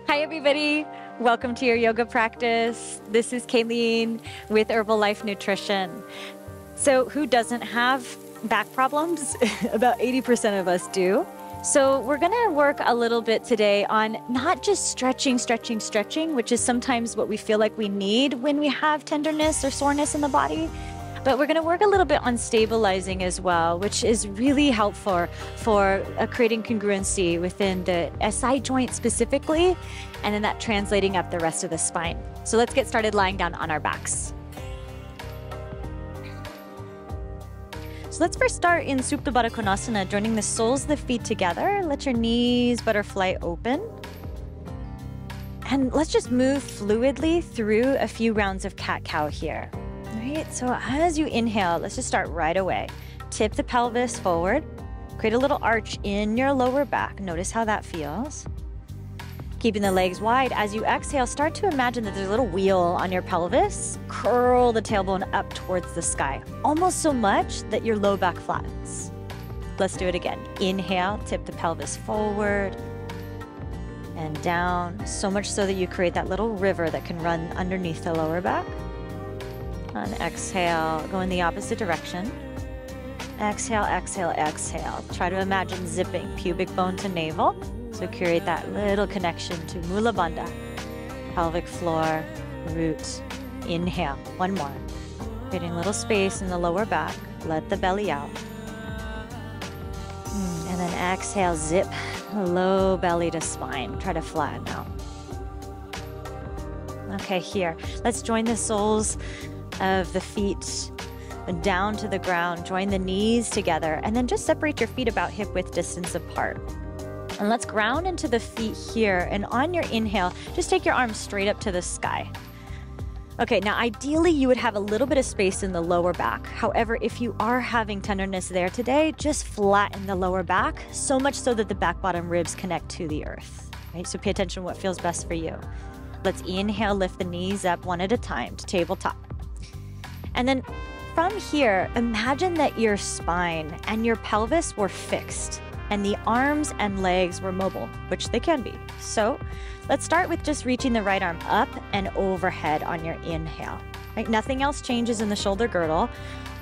Hi, everybody. Welcome to your yoga practice. This is Kayleen with Herbalife Nutrition. So who doesn't have back problems? About 80% of us do. So we're going to work a little bit today on not just stretching, which is sometimes what we feel like we need when we have tenderness or soreness in the body. But we're going to work a little bit on stabilizing as well, which is really helpful for creating congruency within the SI joint specifically, and then that translating up the rest of the spine. So let's get started lying down on our backs. So let's first start in Supta Baddha Konasana, joining the soles of the feet together. Let your knees butterfly open. And let's just move fluidly through a few rounds of cat-cow here. Right, so as you inhale, let's just start right away. Tip the pelvis forward. Create a little arch in your lower back. Notice how that feels. Keeping the legs wide. As you exhale, start to imagine that there's a little wheel on your pelvis. Curl the tailbone up towards the sky, almost so much that your low back flattens. Let's do it again. Inhale, tip the pelvis forward and down, so much so that you create that little river that can run underneath the lower back. On exhale, go in the opposite direction. Exhale, exhale, exhale. Try to imagine zipping pubic bone to navel. So create that little connection to Mula Bandha, pelvic floor, root. Inhale, one more. Creating a little space in the lower back. Let the belly out. And then exhale, zip, low belly to spine. Try to flatten out. Okay, here. Let's join the soles of the feet down to the ground. Join the knees together and then just separate your feet about hip width distance apart. And let's ground into the feet here. And on your inhale, just take your arms straight up to the sky. Okay, now ideally you would have a little bit of space in the lower back. However, if you are having tenderness there today, just flatten the lower back, so much so that the back bottom ribs connect to the earth. Right? So pay attention to what feels best for you. Let's inhale, lift the knees up one at a time to tabletop. And then from here, imagine that your spine and your pelvis were fixed and the arms and legs were mobile, which they can be. So let's start with just reaching the right arm up and overhead on your inhale. Right? Nothing else changes in the shoulder girdle.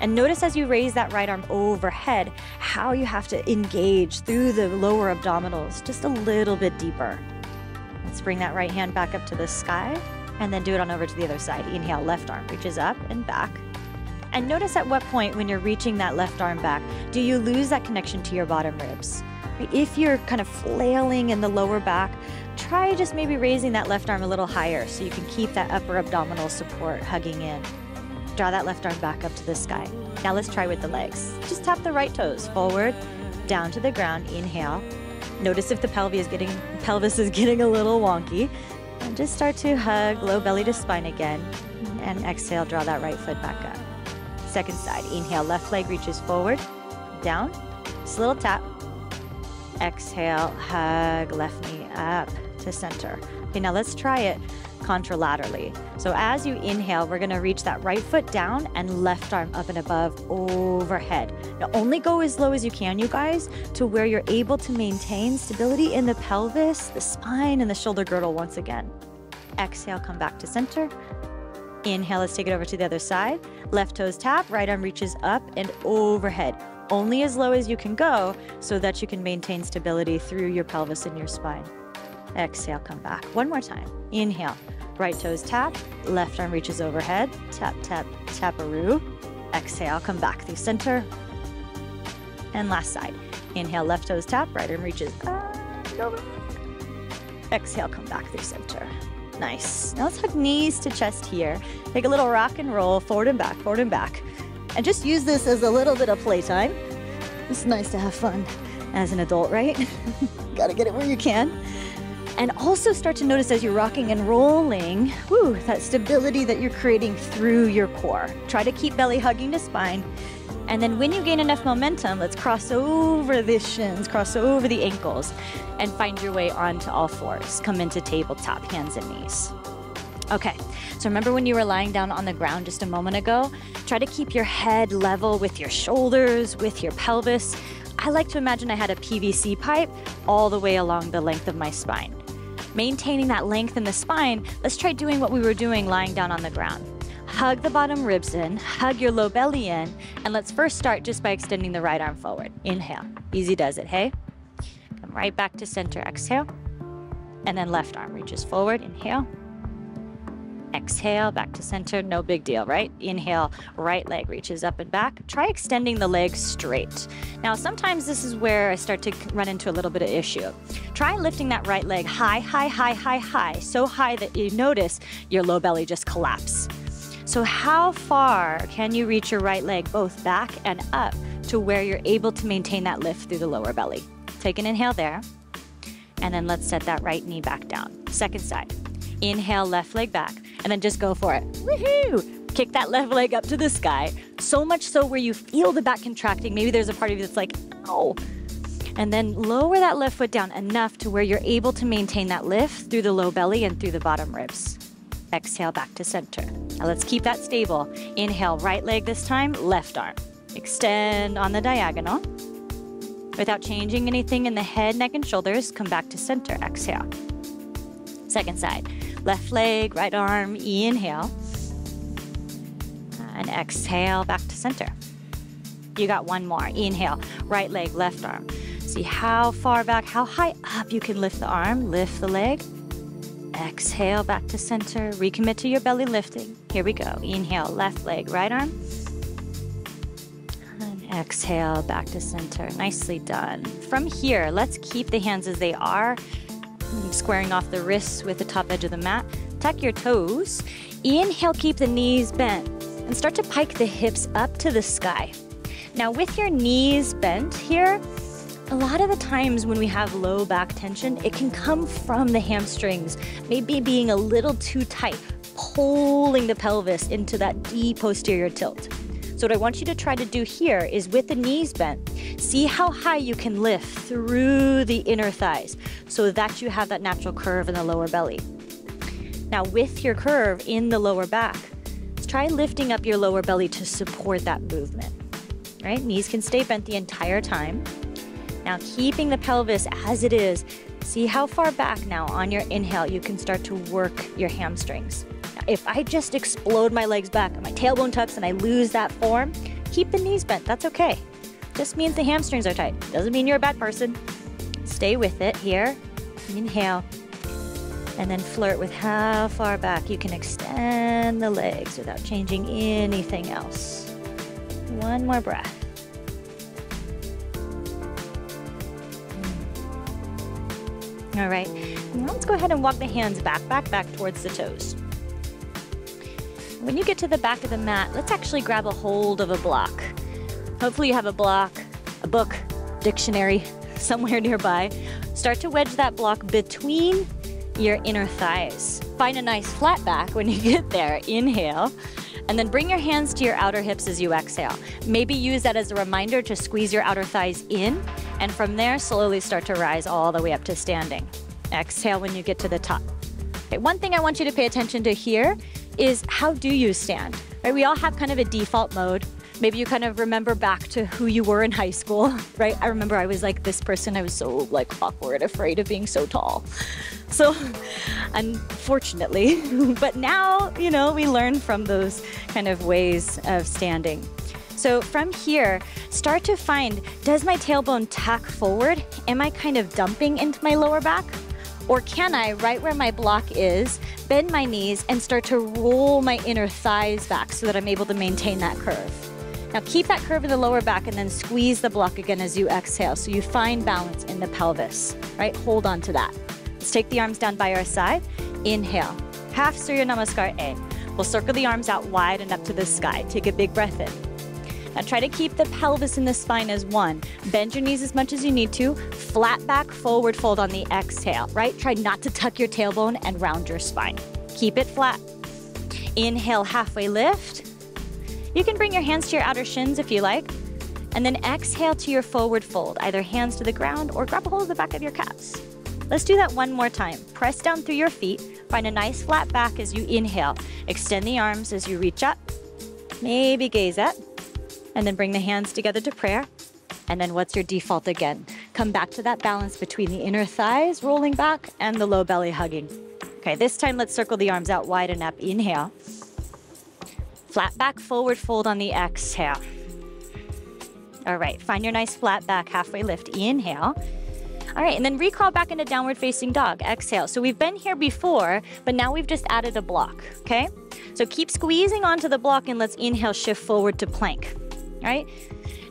And notice as you raise that right arm overhead, how you have to engage through the lower abdominals just a little bit deeper. Let's bring that right hand back up to the sky. And then do it on over to the other side. Inhale, left arm reaches up and back. And notice at what point when you're reaching that left arm back, do you lose that connection to your bottom ribs? If you're kind of flailing in the lower back, try just maybe raising that left arm a little higher so you can keep that upper abdominal support hugging in. Draw that left arm back up to the sky. Now let's try with the legs. Just tap the right toes forward, down to the ground. Inhale. Notice if the pelvis is getting a little wonky. And just start to hug low belly to spine again. And exhale, draw that right foot back up. Second side. Inhale, left leg reaches forward, down. Just a little tap. Exhale, hug left knee up to center. Okay, now let's try it contralaterally. So as you inhale, we're going to reach that right foot down and left arm up and above overhead. Now only go as low as you can, you guys, to where you're able to maintain stability in the pelvis, the spine, and the shoulder girdle once again. Exhale, come back to center. Inhale, let's take it over to the other side. Left toes tap, right arm reaches up and overhead. Only as low as you can go so that you can maintain stability through your pelvis and your spine. Exhale, come back. One more time. Inhale, right toes tap, left arm reaches overhead. Tap, tap, tap-a-roo. Exhale, come back through center. And last side. Inhale, left toes tap, right arm reaches up and over. Exhale, come back through center. Nice. Now let's hug knees to chest here. Take a little rock and roll, forward and back, forward and back. And just use this as a little bit of playtime. It's nice to have fun as an adult, right? Gotta get it where you can. And also start to notice as you're rocking and rolling, that stability that you're creating through your core. Try to keep belly hugging to spine. And then when you gain enough momentum, let's cross over the shins, cross over the ankles, and find your way onto all fours. Come into tabletop, hands and knees. Okay, so remember when you were lying down on the ground just a moment ago? Try to keep your head level with your shoulders, with your pelvis. I like to imagine I had a PVC pipe all the way along the length of my spine. Maintaining that length in the spine, let's try doing what we were doing lying down on the ground. Hug the bottom ribs in, hug your low belly in, and let's first start just by extending the right arm forward. Inhale. Easy does it, hey? Come right back to center. Exhale. And then left arm reaches forward. Inhale. Exhale, back to center. No big deal, right? Inhale, right leg reaches up and back. Try extending the leg straight. Now, sometimes this is where I start to run into a little bit of issue. Try lifting that right leg high, high, high, high, high, so high that you notice your low belly just collapse. So how far can you reach your right leg both back and up to where you're able to maintain that lift through the lower belly? Take an inhale there, and then let's set that right knee back down. Second side. Inhale, left leg back, and then just go for it. Woohoo! Kick that left leg up to the sky, so much so where you feel the back contracting. Maybe there's a part of you that's like, oh. And then lower that left foot down enough to where you're able to maintain that lift through the low belly and through the bottom ribs. Exhale, back to center. Now let's keep that stable. Inhale, right leg this time, left arm. Extend on the diagonal. Without changing anything in the head, neck, and shoulders, come back to center. Exhale. Second side. Left leg, right arm, inhale. And exhale, back to center. You got one more. Inhale, right leg, left arm. See how far back, how high up you can lift the arm, lift the leg. Exhale, back to center. Recommit to your belly lifting. Here we go. Inhale, left leg, right arm. And exhale, back to center. Nicely done. From here, let's keep the hands as they are. Squaring off the wrists with the top edge of the mat. Tuck your toes. Inhale, keep the knees bent. And start to pike the hips up to the sky. Now with your knees bent here, a lot of the times when we have low back tension, it can come from the hamstrings, maybe being a little too tight, pulling the pelvis into that deep posterior tilt. So what I want you to try to do here is with the knees bent, see how high you can lift through the inner thighs so that you have that natural curve in the lower belly. Now with your curve in the lower back, try lifting up your lower belly to support that movement, right? Knees can stay bent the entire time. Now keeping the pelvis as it is, see how far back now on your inhale you can start to work your hamstrings. Now, if I just explode my legs back and my tailbone tucks and I lose that form, keep the knees bent, that's okay. Just means the hamstrings are tight. Doesn't mean you're a bad person. Stay with it here. Inhale. And then flirt with how far back you can extend the legs without changing anything else. One more breath. All right, now let's go ahead and walk the hands back towards the toes. When you get to the back of the mat, let's actually grab a hold of a block. Hopefully you have a block, a book, dictionary, somewhere nearby. Start to wedge that block between your inner thighs. Find a nice flat back when you get there. Inhale, and then bring your hands to your outer hips as you exhale. Maybe use that as a reminder to squeeze your outer thighs in, and from there, slowly start to rise all the way up to standing. Exhale when you get to the top. Okay, one thing I want you to pay attention to here is how do you stand? Right, we all have kind of a default mode. Maybe you kind of remember back to who you were in high school, right? I remember I was like this person, I was so like awkward, afraid of being so tall. So unfortunately, but now, you know, we learn from those kind of ways of standing. So from here, start to find, does my tailbone tuck forward? Am I kind of dumping into my lower back? Or can I, right where my block is, bend my knees and start to roll my inner thighs back so that I'm able to maintain that curve? Now keep that curve in the lower back and then squeeze the block again as you exhale so you find balance in the pelvis, right? Hold on to that. Let's take the arms down by our side. Inhale, half Surya Namaskar A. We'll circle the arms out wide and up to the sky. Take a big breath in. Now try to keep the pelvis and the spine as one. Bend your knees as much as you need to. Flat back, forward fold on the exhale, right? Try not to tuck your tailbone and round your spine. Keep it flat. Inhale, halfway lift. You can bring your hands to your outer shins if you like. And then exhale to your forward fold, either hands to the ground or grab a hold of the back of your calves. Let's do that one more time. Press down through your feet. Find a nice flat back as you inhale. Extend the arms as you reach up. Maybe gaze up. And then bring the hands together to prayer. And then what's your default again? Come back to that balance between the inner thighs rolling back and the low belly hugging. Okay, this time let's circle the arms out wide and up. Inhale. Flat back, forward fold on the exhale. All right, find your nice flat back, halfway lift. Inhale. All right, and then recrawl back into downward facing dog. Exhale. So we've been here before, but now we've just added a block, okay? So keep squeezing onto the block and let's inhale, shift forward to plank, all right?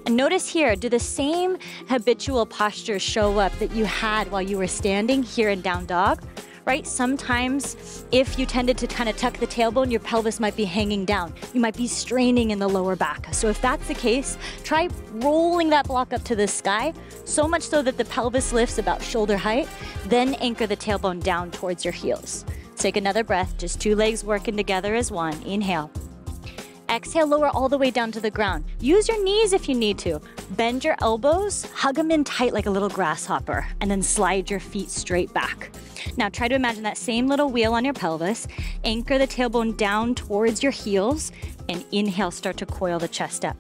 And notice here, do the same habitual postures show up that you had while you were standing here in down dog, right? Sometimes if you tended to kind of tuck the tailbone, your pelvis might be hanging down. You might be straining in the lower back. So if that's the case, try rolling that block up to the sky, so much so that the pelvis lifts about shoulder height, then anchor the tailbone down towards your heels. Take another breath, just 2 legs working together as one. Inhale. Exhale, lower all the way down to the ground. Use your knees if you need to. Bend your elbows, hug them in tight like a little grasshopper, and then slide your feet straight back. Now try to imagine that same little wheel on your pelvis. Anchor the tailbone down towards your heels, and inhale, start to coil the chest up.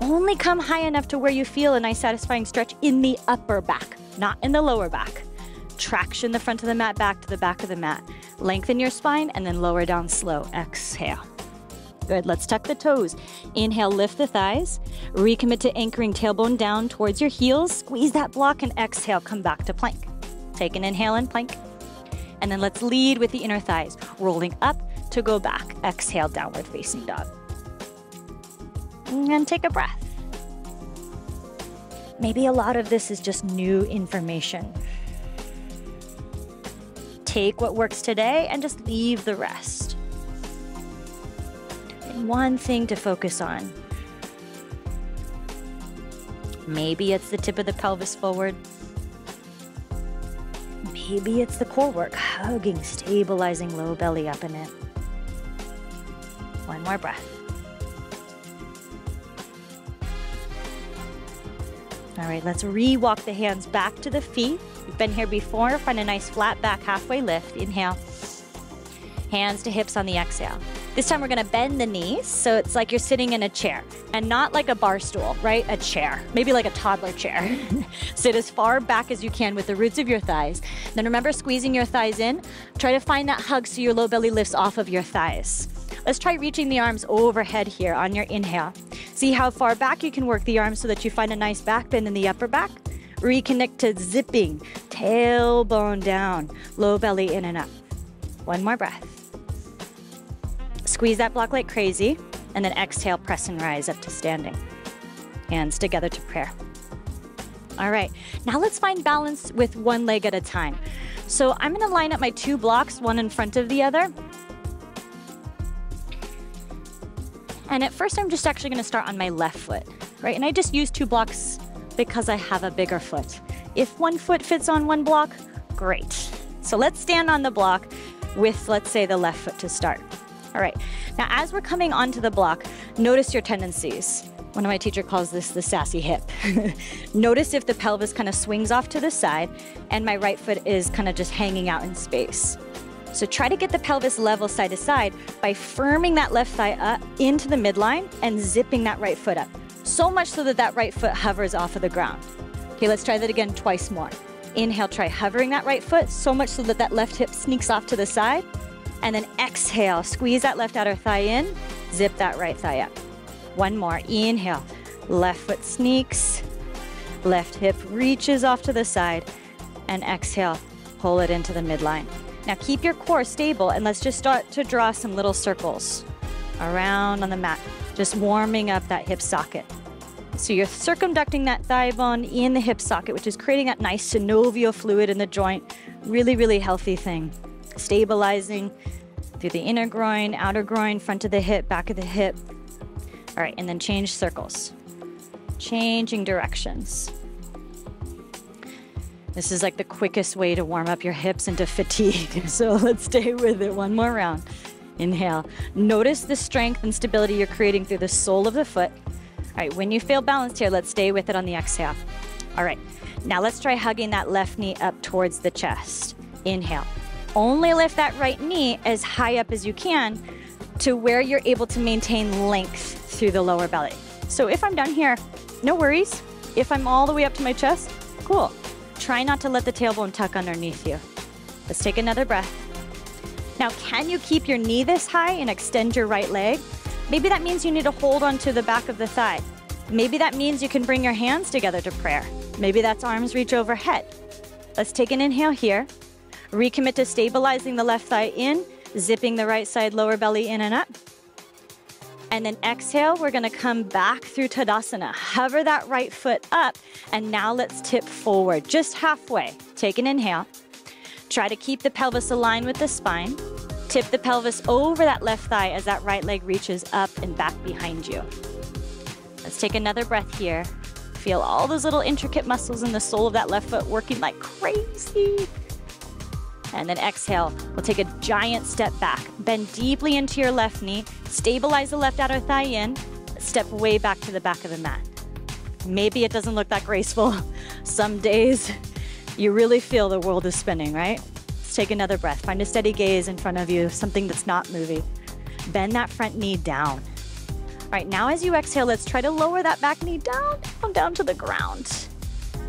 Only come high enough to where you feel a nice satisfying stretch in the upper back, not in the lower back. Traction the front of the mat back to the back of the mat. Lengthen your spine and then lower down slow. Exhale. Good, let's tuck the toes. Inhale, lift the thighs. Recommit to anchoring tailbone down towards your heels. Squeeze that block and exhale, come back to plank. Take an inhale and plank. And then let's lead with the inner thighs, rolling up to go back. Exhale, downward facing dog. And take a breath. Maybe a lot of this is just new information. Take what works today and just leave the rest. One thing to focus on. Maybe it's the tip of the pelvis forward. Maybe it's the core work, hugging, stabilizing low belly up in it. One more breath. All right, let's re-walk the hands back to the feet. You've been here before. Find a nice flat back, halfway lift. Inhale. Hands to hips on the exhale. This time we're gonna bend the knees, so it's like you're sitting in a chair, and not like a bar stool, right? A chair, maybe like a toddler chair. Sit as far back as you can with the roots of your thighs. Then remember squeezing your thighs in. Try to find that hug so your low belly lifts off of your thighs. Let's try reaching the arms overhead here on your inhale. See how far back you can work the arms so that you find a nice back bend in the upper back. Reconnect to zipping, tailbone down, low belly in and up. One more breath. Squeeze that block like crazy, and then exhale, press and rise up to standing. Hands together to prayer. All right, now let's find balance with one leg at a time. So I'm gonna line up my 2 blocks, one in front of the other. And at first I'm just actually gonna start on my left foot, right? And I just use 2 blocks because I have a bigger foot. If one foot fits on one block, great. So let's stand on the block with, let's say, the left foot to start. All right, now as we're coming onto the block, notice your tendencies. One of my teachers calls this the sassy hip. Notice if the pelvis kind of swings off to the side and my right foot is kind of just hanging out in space. So try to get the pelvis level side to side by firming that left thigh up into the midline and zipping that right foot up. So much so that that right foot hovers off of the ground. Okay, let's try that again twice more. Inhale, try hovering that right foot so much so that that left hip sneaks off to the side. And then exhale, squeeze that left outer thigh in, zip that right thigh up. One more, inhale, left foot sneaks, left hip reaches off to the side, and exhale, pull it into the midline. Now keep your core stable and let's just start to draw some little circles around on the mat, just warming up that hip socket. So you're circumducting that thigh bone in the hip socket, which is creating that nice synovial fluid in the joint. Really, really healthy thing. Stabilizing through the inner groin, outer groin, front of the hip, back of the hip. All right, and then change circles. Changing directions. This is like the quickest way to warm up your hips into fatigue. So let's stay with it. One more round. Inhale. Notice the strength and stability you're creating through the sole of the foot. All right, when you feel balanced here, let's stay with it on the exhale. All right, now let's try hugging that left knee up towards the chest. Inhale. Only lift that right knee as high up as you can to where you're able to maintain length through the lower belly. So if I'm down here, no worries. If I'm all the way up to my chest, Cool. Try not to let the tailbone tuck underneath you. Let's take another breath. Now, can you keep your knee this high and extend your right leg? Maybe that means you need to hold onto the back of the thigh. Maybe that means you can bring your hands together to prayer. Maybe that's arms reach overhead. Let's take an inhale here. Recommit to stabilizing the left thigh in, zipping the right side lower belly in and up. And then exhale, we're gonna come back through Tadasana. Hover that right foot up, and now let's tip forward, just halfway. Take an inhale. Try to keep the pelvis aligned with the spine. Tip the pelvis over that left thigh as that right leg reaches up and back behind you. Let's take another breath here. Feel all those little intricate muscles in the sole of that left foot working like crazy. And then exhale, we'll take a giant step back. Bend deeply into your left knee, stabilize the left outer thigh in, step way back to the back of the mat. Maybe it doesn't look that graceful. Some days you really feel the world is spinning, right? Let's take another breath. Find a steady gaze in front of you, something that's not moving. Bend that front knee down. All right, now as you exhale, let's try to lower that back knee down to the ground.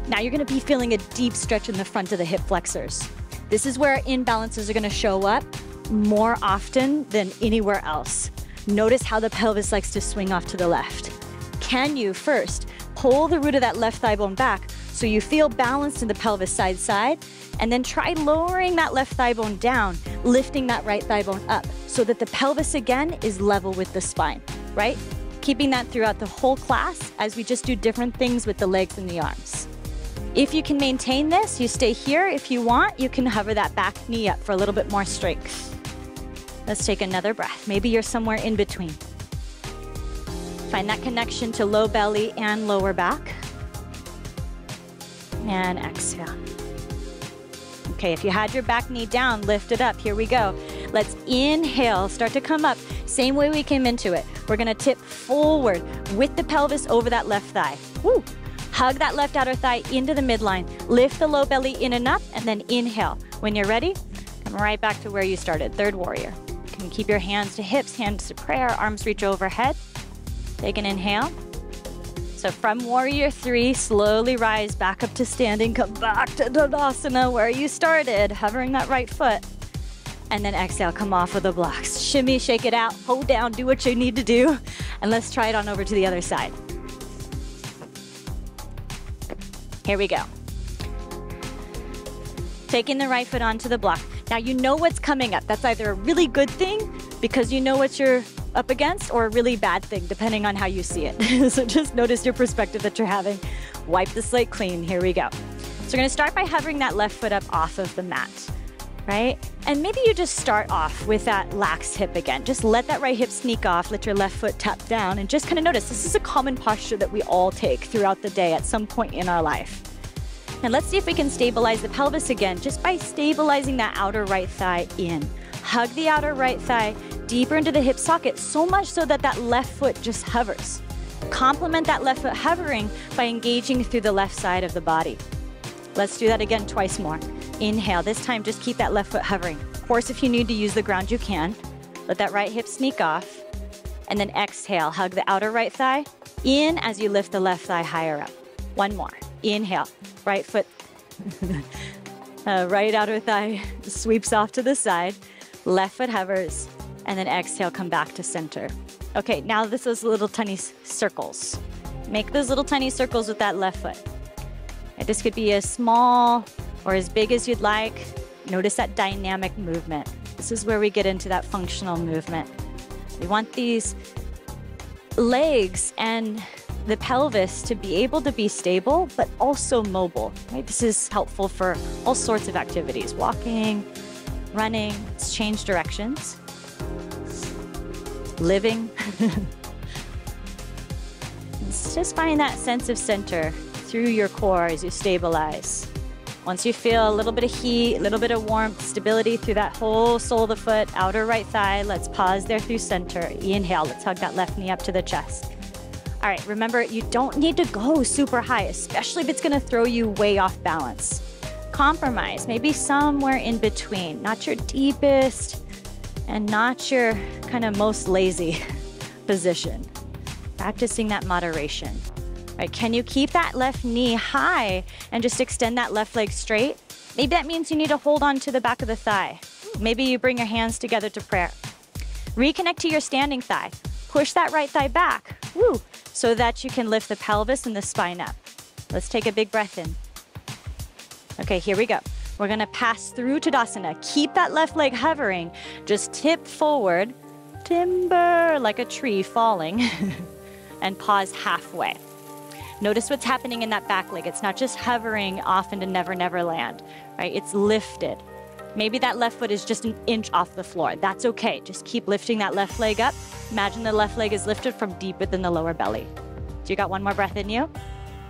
Now you're gonna be feeling a deep stretch in the front of the hip flexors. This is where imbalances are gonna show up more often than anywhere else. Notice how the pelvis likes to swing off to the left. Can you first pull the root of that left thigh bone back so you feel balanced in the pelvis side, and then try lowering that left thigh bone down, lifting that right thigh bone up so that the pelvis again is level with the spine, right? Keeping that throughout the whole class as we just do different things with the legs and the arms. If you can maintain this, you stay here. If you want, you can hover that back knee up for a little bit more strength. Let's take another breath. Maybe you're somewhere in between. Find that connection to low belly and lower back. And exhale. Okay, if you had your back knee down, lift it up. Here we go. Let's inhale, start to come up. Same way we came into it. We're gonna tip forward with the pelvis over that left thigh. Woo! Hug that left outer thigh into the midline. Lift the low belly in and up, and then inhale. When you're ready, come right back to where you started, third warrior. You can keep your hands to hips, hands to prayer, arms reach overhead. Take an inhale. So from warrior 3, slowly rise back up to standing, come back to Tadasana where you started, hovering that right foot. And then exhale, come off of the blocks. Shimmy, shake it out, hold down, do what you need to do. And let's try it on over to the other side. Here we go. Taking the right foot onto the block. Now you know what's coming up. That's either a really good thing because you know what you're up against, or a really bad thing, depending on how you see it. So just notice your perspective that you're having. Wipe the slate clean. Here we go. So we're gonna start by hovering that left foot up off of the mat, right? And maybe you just start off with that lax hip again. Just let that right hip sneak off, let your left foot tap down, and just kind of notice this is a common posture that we all take throughout the day at some point in our life. And let's see if we can stabilize the pelvis again, just by stabilizing that outer right thigh in. Hug the outer right thigh deeper into the hip socket, so much so that that left foot just hovers. Complement that left foot hovering by engaging through the left side of the body. Let's do that again twice more. Inhale, this time just keep that left foot hovering. Of course, if you need to use the ground, you can. Let that right hip sneak off. And then exhale, hug the outer right thigh in as you lift the left thigh higher up. One more. Inhale, right foot, right outer thigh sweeps off to the side. Left foot hovers, and then exhale, come back to center. Okay, now this is little tiny circles. Make those little tiny circles with that left foot. And this could be as small or as big as you'd like. Notice that dynamic movement. This is where we get into that functional movement. We want these legs and the pelvis to be able to be stable, but also mobile, right? This is helpful for all sorts of activities, walking, running, let's change directions, living. Let's just find that sense of center through your core as you stabilize. Once you feel a little bit of heat, a little bit of warmth, stability through that whole sole of the foot, outer right thigh, let's pause there through center. Inhale, let's hug that left knee up to the chest. All right, remember, you don't need to go super high, especially if it's gonna throw you way off balance. Compromise, maybe somewhere in between, not your deepest and not your kind of most lazy position. Practicing that moderation. Right, can you keep that left knee high and just extend that left leg straight? Maybe that means you need to hold on to the back of the thigh. Maybe you bring your hands together to prayer. Reconnect to your standing thigh. Push that right thigh back, woo, so that you can lift the pelvis and the spine up. Let's take a big breath in. Okay, here we go. We're gonna pass through Tadasana. Keep that left leg hovering. Just tip forward, timber, like a tree falling, and pause halfway. Notice what's happening in that back leg. It's not just hovering off into never, never land, right? It's lifted. Maybe that left foot is just an inch off the floor. That's okay. Just keep lifting that left leg up. Imagine the left leg is lifted from deep within the lower belly. So you got one more breath in you?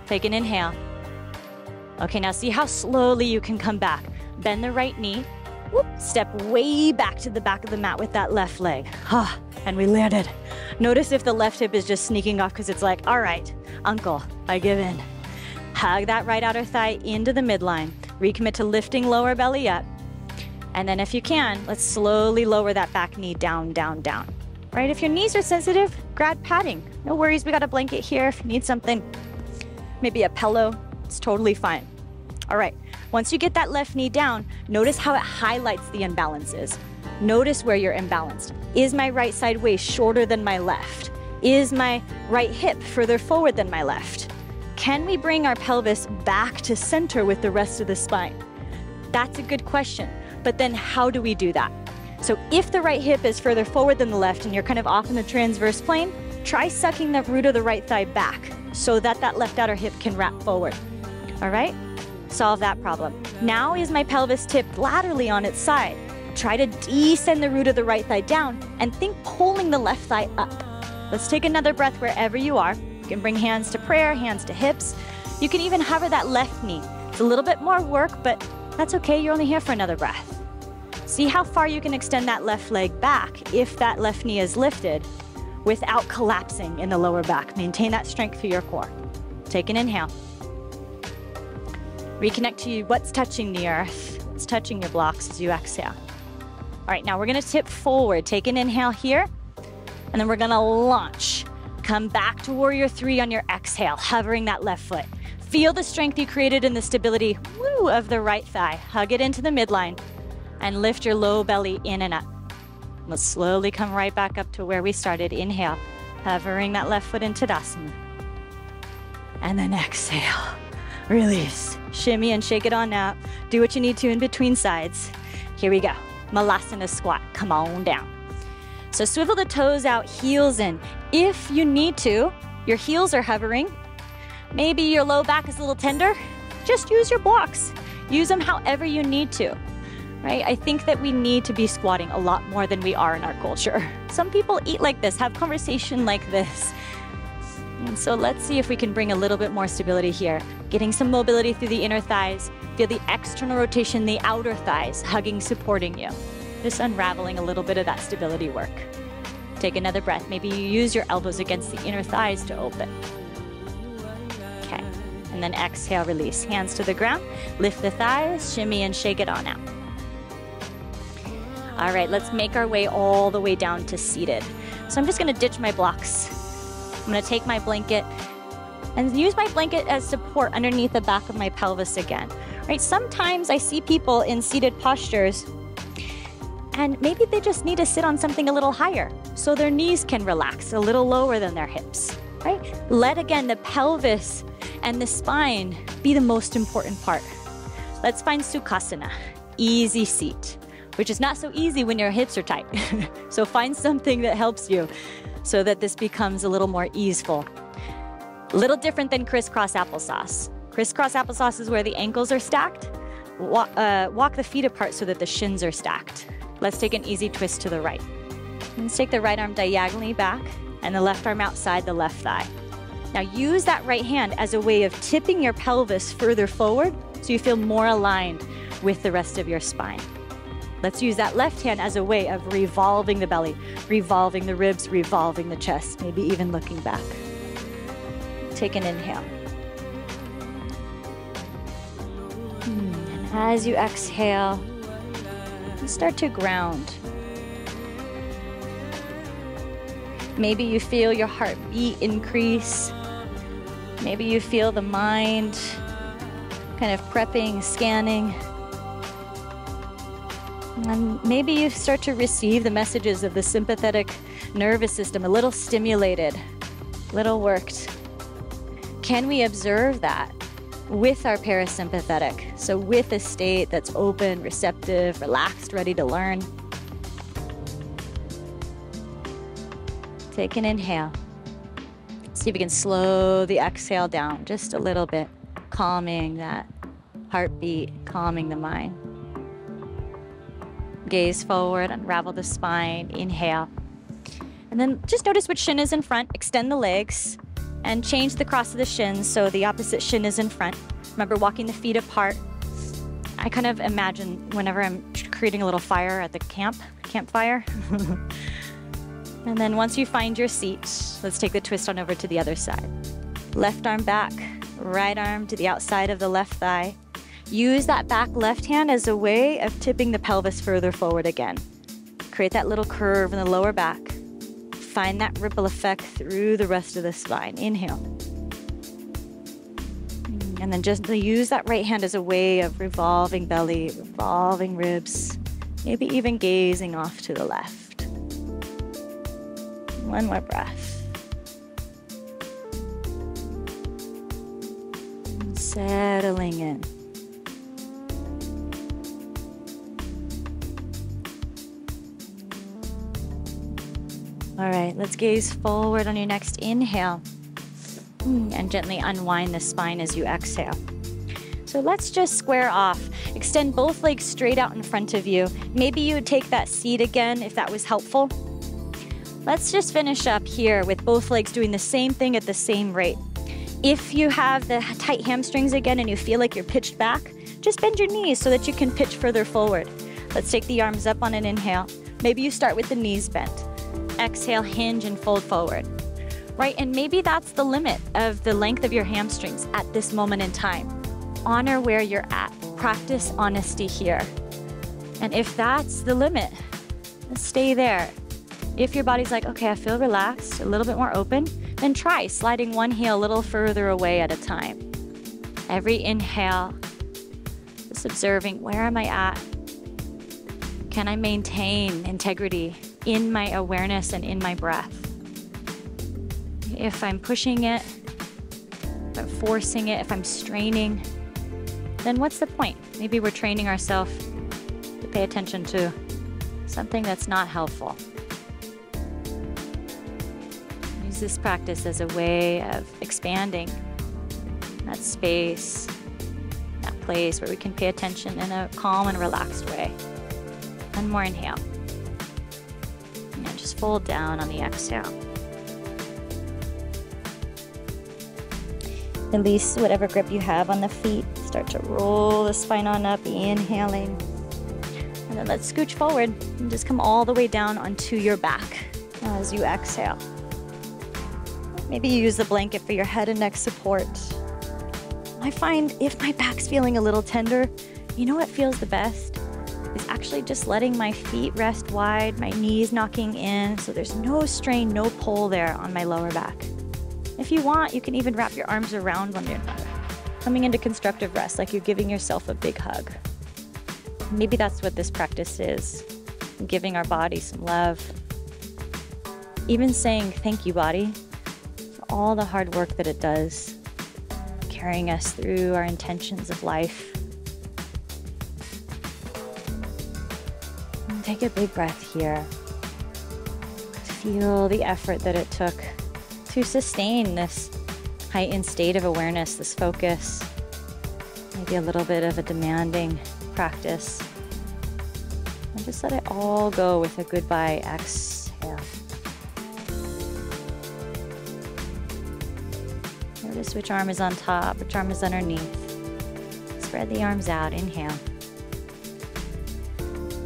Take an inhale. Okay, now see how slowly you can come back. Bend the right knee. Whoop, step way back to the back of the mat with that left leg. And we landed. Notice if the left hip is just sneaking off because it's like, all right, uncle, I give in. Hug that right outer thigh into the midline. Recommit to lifting lower belly up. And then if you can, let's slowly lower that back knee down, down, down. Right, if your knees are sensitive, grab padding. No worries, we got a blanket here if you need something. Maybe a pillow, it's totally fine. All right, once you get that left knee down, notice how it highlights the imbalances. Notice where you're imbalanced. Is my right side waist shorter than my left? Is my right hip further forward than my left? Can we bring our pelvis back to center with the rest of the spine? That's a good question, but then how do we do that? So if the right hip is further forward than the left and you're kind of off in the transverse plane, try sucking the root of the right thigh back so that that left outer hip can wrap forward. All right? Solve that problem. Now is my pelvis tipped laterally on its side. Try to descend the root of the right thigh down and think pulling the left thigh up. Let's take another breath wherever you are. You can bring hands to prayer, hands to hips. You can even hover that left knee. It's a little bit more work, but that's okay. You're only here for another breath. See how far you can extend that left leg back if that left knee is lifted without collapsing in the lower back. Maintain that strength through your core. Take an inhale. Reconnect to what's touching the earth, what's touching your blocks as you exhale. All right, now we're gonna tip forward. Take an inhale here, and then we're gonna launch. Come back to warrior three on your exhale, hovering that left foot. Feel the strength you created in the stability, woo, of the right thigh. Hug it into the midline and lift your low belly in and up. We'll slowly come right back up to where we started. Inhale, hovering that left foot into Tadasana. And then exhale, release. Shimmy and shake it on out. Do what you need to in between sides. Here we go. Malasana squat. Come on down. So swivel the toes out, heels in. If you need to, your heels are hovering. Maybe your low back is a little tender. Just use your blocks. Use them however you need to. Right? I think that we need to be squatting a lot more than we are in our culture. Some people eat like this, have conversation like this. And so let's see if we can bring a little bit more stability here. Getting some mobility through the inner thighs. Feel the external rotation, the outer thighs, hugging, supporting you. Just unraveling a little bit of that stability work. Take another breath. Maybe you use your elbows against the inner thighs to open. Okay. And then exhale, release. Hands to the ground. Lift the thighs, shimmy and shake it on out. All right, let's make our way all the way down to seated. So I'm just gonna ditch my blocks. I'm gonna take my blanket and use my blanket as support underneath the back of my pelvis again. Right? Sometimes I see people in seated postures and maybe they just need to sit on something a little higher so their knees can relax a little lower than their hips, right? Let, again, the pelvis and the spine be the most important part. Let's find Sukhasana, easy seat, which is not so easy when your hips are tight. So find something that helps you so that this becomes a little more easeful. A little different than crisscross applesauce. Crisscross applesauce is where the ankles are stacked. Walk the feet apart so that the shins are stacked. Let's take an easy twist to the right. Let's take the right arm diagonally back and the left arm outside the left thigh. Now use that right hand as a way of tipping your pelvis further forward so you feel more aligned with the rest of your spine. Let's use that left hand as a way of revolving the belly, revolving the ribs, revolving the chest, maybe even looking back. Take an inhale. And as you exhale, start to ground. Maybe you feel your heartbeat increase. Maybe you feel the mind kind of prepping, scanning. And maybe you start to receive the messages of the sympathetic nervous system, a little stimulated, a little worked. Can we observe that with our parasympathetic? So with a state that's open, receptive, relaxed, ready to learn. Take an inhale. See if you can slow the exhale down just a little bit, calming that heartbeat, calming the mind. Gaze forward, unravel the spine, inhale. And then just notice which shin is in front, extend the legs, and change the cross of the shins so the opposite shin is in front. Remember, walking the feet apart. I kind of imagine whenever I'm creating a little fire at the campfire. And then once you find your seat, let's take the twist on over to the other side. Left arm back, right arm to the outside of the left thigh. Use that back left hand as a way of tipping the pelvis further forward again. Create that little curve in the lower back. Find that ripple effect through the rest of the spine. Inhale. And then just use that right hand as a way of revolving belly, revolving ribs, maybe even gazing off to the left. One more breath. And settling in. All right, let's gaze forward on your next inhale and gently unwind the spine as you exhale. So let's just square off. Extend both legs straight out in front of you. Maybe you would take that seat again if that was helpful. Let's just finish up here with both legs doing the same thing at the same rate. If you have the tight hamstrings again and you feel like you're pitched back, just bend your knees so that you can pitch further forward. Let's take the arms up on an inhale. Maybe you start with the knees bent. Exhale, hinge and fold forward. Right, and maybe that's the limit of the length of your hamstrings at this moment in time. Honor where you're at. Practice honesty here. And if that's the limit, stay there. If your body's like, okay, I feel relaxed, a little bit more open, then try sliding one heel a little further away at a time. Every inhale, just observing, where am I at? Can I maintain integrity in my awareness and in my breath? If I'm pushing it, if I'm forcing it, if I'm straining, then what's the point? Maybe we're training ourselves to pay attention to something that's not helpful. Use this practice as a way of expanding that space, that place where we can pay attention in a calm and relaxed way. One more inhale. And just fold down on the exhale. Release whatever grip you have on the feet. Start to roll the spine on up, inhaling. And then let's scooch forward and just come all the way down onto your back as you exhale. Maybe you use the blanket for your head and neck support. I find if my back's feeling a little tender, you know what feels the best? Is actually just letting my feet rest wide, my knees knocking in, so there's no strain, no pull there on my lower back. If you want, you can even wrap your arms around one another, coming into constructive rest, like you're giving yourself a big hug. Maybe that's what this practice is, giving our body some love. Even saying, thank you, body, for all the hard work that it does, carrying us through our intentions of life. And take a big breath here. Feel the effort that it took to sustain this heightened state of awareness, this focus, maybe a little bit of a demanding practice. And just let it all go with a goodbye exhale. Notice which arm is on top, which arm is underneath. Spread the arms out, inhale.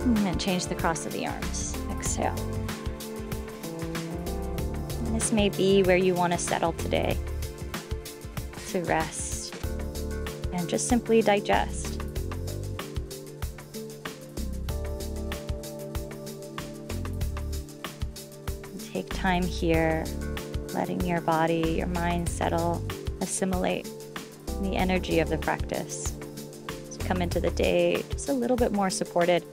And change the cross of the arms, exhale. This may be where you want to settle today, to rest and just simply digest. Take time here, letting your body, your mind settle assimilate the energy of the practice. So come into the day just a little bit more supported,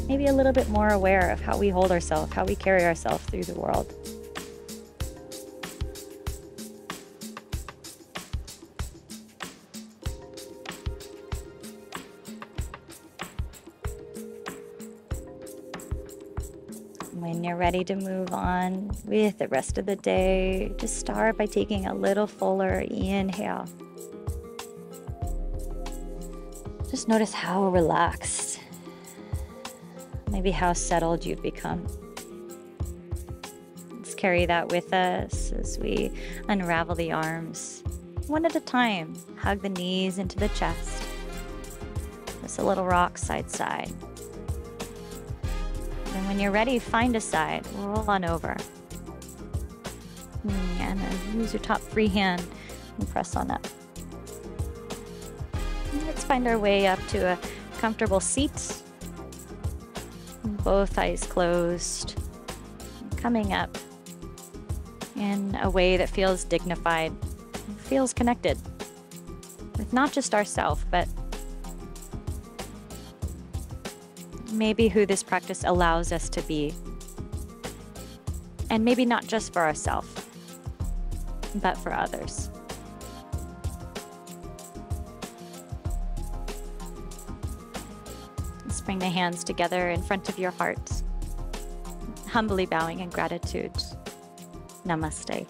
maybe a little bit more aware of how we hold ourselves, how we carry ourselves through the world. When you're ready to move on with the rest of the day, just start by taking a little fuller inhale. Just notice how relaxed, maybe how settled you've become. Let's carry that with us as we unravel the arms. One at a time, hug the knees into the chest. Just a little rock side to side. And when you're ready, find a side, roll on over. And then use your top free hand and press on up. And let's find our way up to a comfortable seat. Both eyes closed. Coming up in a way that feels dignified, feels connected with not just ourselves, but maybe who this practice allows us to be. And maybe not just for ourselves, but for others. Let's bring the hands together in front of your heart, humbly bowing in gratitude. Namaste.